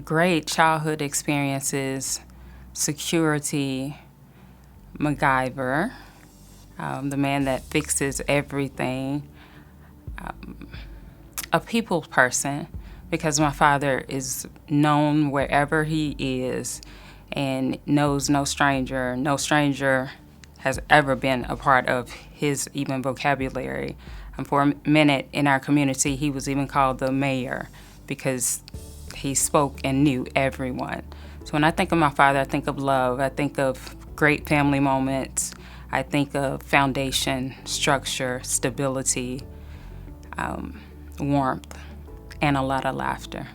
Great childhood experiences, security, MacGyver, the man that fixes everything, a people person, because my father is known wherever he is and knows no stranger. No stranger has ever been a part of his even vocabulary. And for a minute in our community, he was even called the mayor because he spoke and knew everyone. So when I think of my father, I think of love. I think of great family moments. I think of foundation, structure, stability, warmth, and a lot of laughter.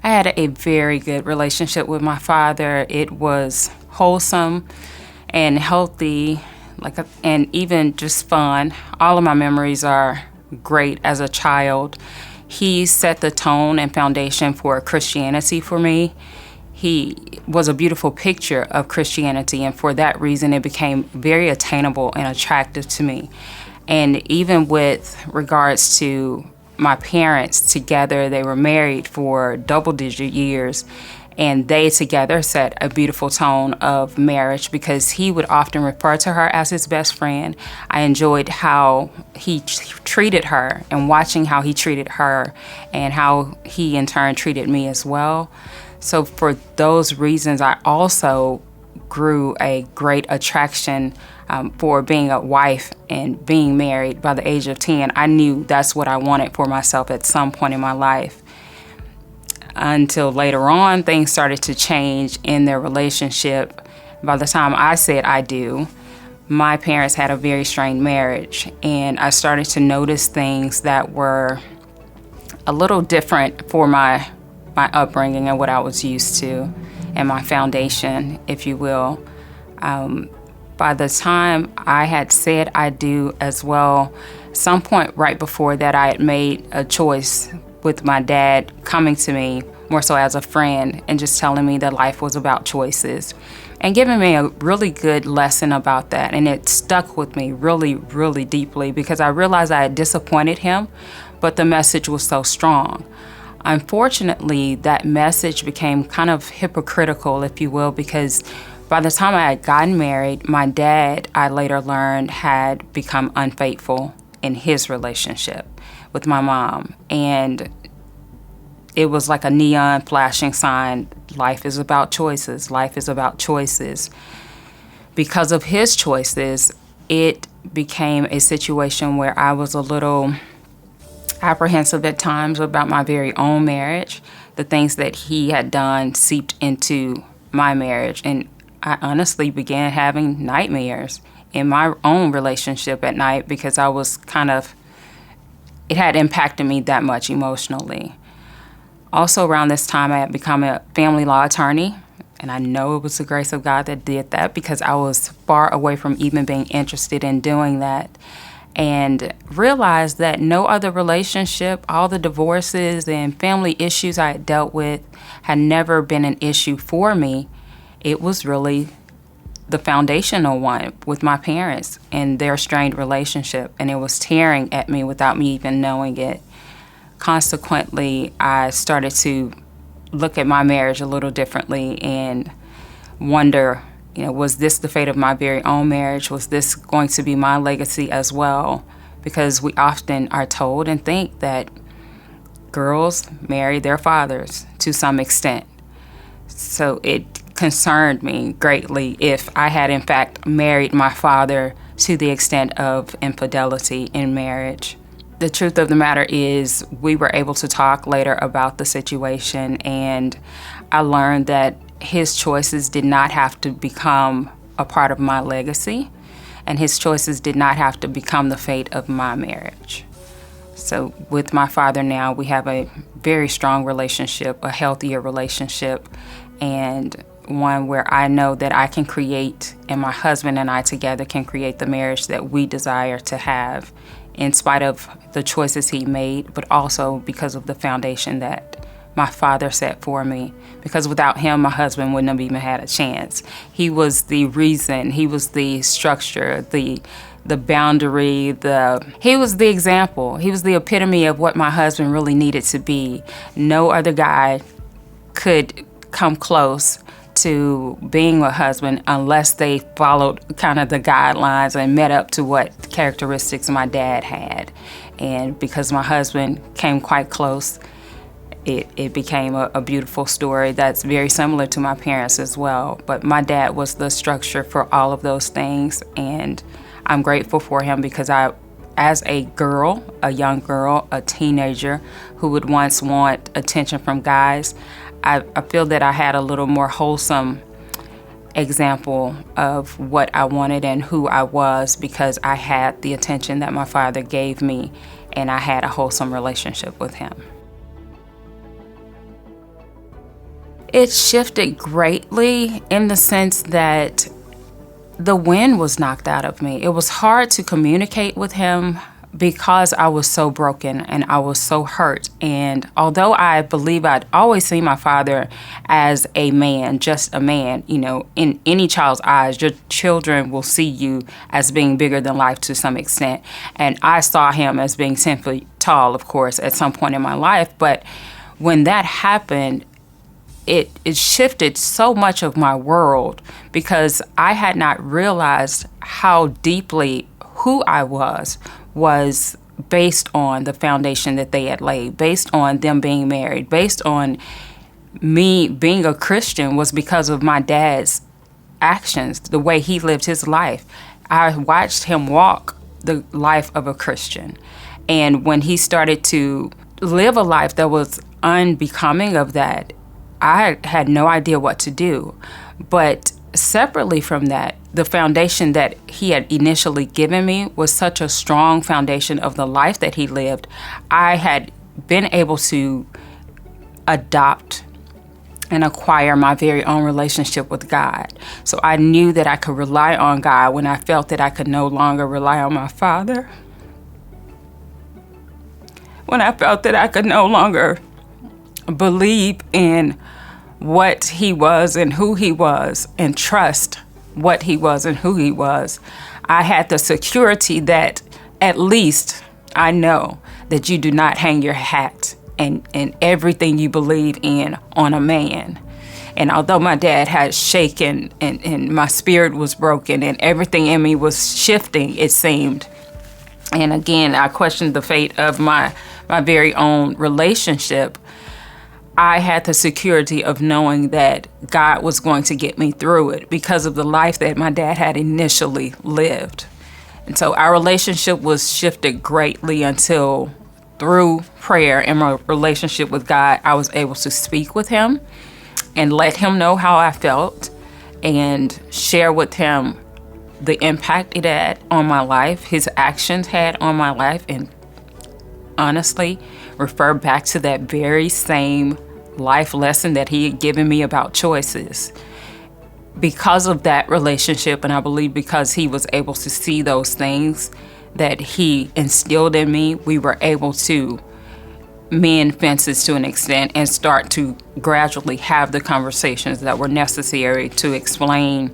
I had a very good relationship with my father. It was wholesome and healthy, and even just fun. All of my memories are great as a child. He set the tone and foundation for Christianity for me. He was a beautiful picture of Christianity, and for that reason, it became very attainable and attractive to me. And even with regards to my parents together, they were married for double-digit years, and they together set a beautiful tone of marriage because he would often refer to her as his best friend. I enjoyed how he treated her and watching how he treated her and how he in turn treated me as well. So for those reasons, I also grew a great attraction for being a wife and being married. By the age of 10, I knew that's what I wanted for myself at some point in my life. Until later on, things started to change in their relationship. By the time I said I do, my parents had a very strained marriage, and I started to notice things that were a little different for my upbringing and what I was used to, and my foundation, if you will. By the time I had said I do as well, some point right before that, I had made a choice with my dad coming to me more so as a friend and just telling me that life was about choices and giving me a really good lesson about that. And it stuck with me really, really deeply because I realized I had disappointed him, but the message was so strong. Unfortunately, that message became kind of hypocritical, if you will, because by the time I had gotten married, my dad, I later learned, had become unfaithful in his relationship with my mom. And it was like a neon flashing sign. Life is about choices. Life is about choices. Because of his choices, it became a situation where I was a little apprehensive at times about my very own marriage. The things that he had done seeped into my marriage, and I honestly began having nightmares in my own relationship at night because it had impacted me that much emotionally. Also around this time, I had become a family law attorney, and I know it was the grace of God that did that because I was far away from even being interested in doing that. And realized that no other relationship, all the divorces and family issues I had dealt with had never been an issue for me. It was really the foundational one with my parents and their strained relationship, and it was tearing at me without me even knowing it. Consequently, I started to look at my marriage a little differently and wonder, was this the fate of my very own marriage? Was this going to be my legacy as well? Because we often are told and think that girls marry their fathers to some extent. So it concerned me greatly if I had in fact married my father to the extent of infidelity in marriage. The truth of the matter is we were able to talk later about the situation, and I learned that his choices did not have to become a part of my legacy, and his choices did not have to become the fate of my marriage. So with my father now, we have a very strong relationship, a healthier relationship, and one where I know that I can create, and my husband and I together can create the marriage that we desire to have, in spite of the choices he made, but also because of the foundation that my father set for me. Because without him, my husband wouldn't have even had a chance. He was the reason, he was the structure, the the boundary, he was the example. He was the epitome of what my husband really needed to be. No other guy could come close to being a husband unless they followed kind of the guidelines and met up to what characteristics my dad had. And because my husband came quite close, it became a beautiful story that's very similar to my parents as well. But my dad was the structure for all of those things, and I'm grateful for him because as a girl, a young girl, a teenager who would once want attention from guys, I feel that I had a little more wholesome example of what I wanted and who I was because I had the attention that my father gave me, and I had a wholesome relationship with him. It shifted greatly in the sense that the wind was knocked out of me. It was hard to communicate with him because I was so broken and I was so hurt. And although I believe I'd always seen my father as a man, just a man, in any child's eyes, your children will see you as being bigger than life to some extent. And I saw him as being 10 feet tall, of course, at some point in my life. But when that happened, it shifted so much of my world because I had not realized how deeply who I was based on the foundation that they had laid, based on them being married, based on me being a Christian was because of my dad's actions, the way he lived his life. I watched him walk the life of a Christian. And when he started to live a life that was unbecoming of that, I had no idea what to do. But separately from that, the foundation that he had initially given me was such a strong foundation of the life that he lived. I had been able to adopt and acquire my very own relationship with God. So I knew that I could rely on God when I felt that I could no longer rely on my father. When I felt that I could no longer believe in what he was and who he was and trust what he was and who he was, I had the security that at least I know that you do not hang your hat and everything you believe in on a man. And although my dad had shaken and my spirit was broken and everything in me was shifting, it seemed. And again, I questioned the fate of my very own relationship. I had the security of knowing that God was going to get me through it because of the life that my dad had initially lived. And so our relationship was shifted greatly until through prayer and my relationship with God, I was able to speak with him and let him know how I felt and share with him the impact it had on my life, his actions had on my life, and honestly refer back to that very same life lesson that he had given me about choices. Because of that relationship, and I believe because he was able to see those things that he instilled in me, we were able to mend fences to an extent and start to gradually have the conversations that were necessary to explain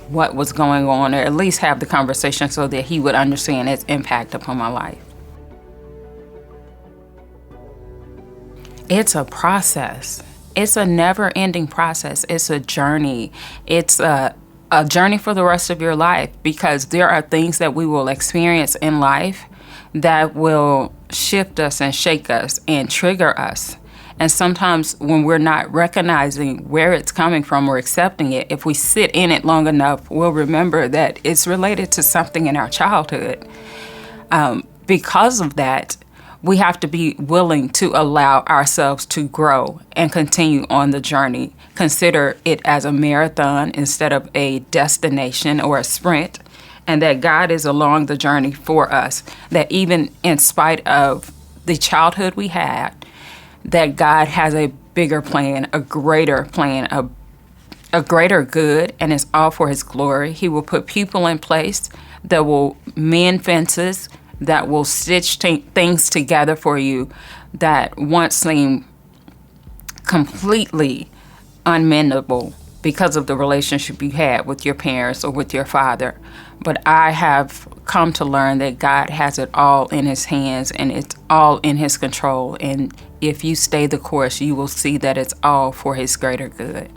what was going on, or at least have the conversation so that he would understand its impact upon my life. It's a process. It's a never-ending process. It's a journey. It's a journey for the rest of your life, because there are things that we will experience in life that will shift us and shake us and trigger us. And sometimes when we're not recognizing where it's coming from or accepting it, if we sit in it long enough, we'll remember that it's related to something in our childhood. Because of that, we have to be willing to allow ourselves to grow and continue on the journey. Consider it as a marathon instead of a destination or a sprint, and that God is along the journey for us, that even in spite of the childhood we had, that God has a bigger plan, a greater plan, a greater good, and it's all for his glory. He will put people in place that will mend fences, that will stitch things together for you that once seemed completely unmendable. because of the relationship you had with your parents or with your father. But I have come to learn that God has it all in his hands and it's all in his control. And if you stay the course, you will see that it's all for his greater good.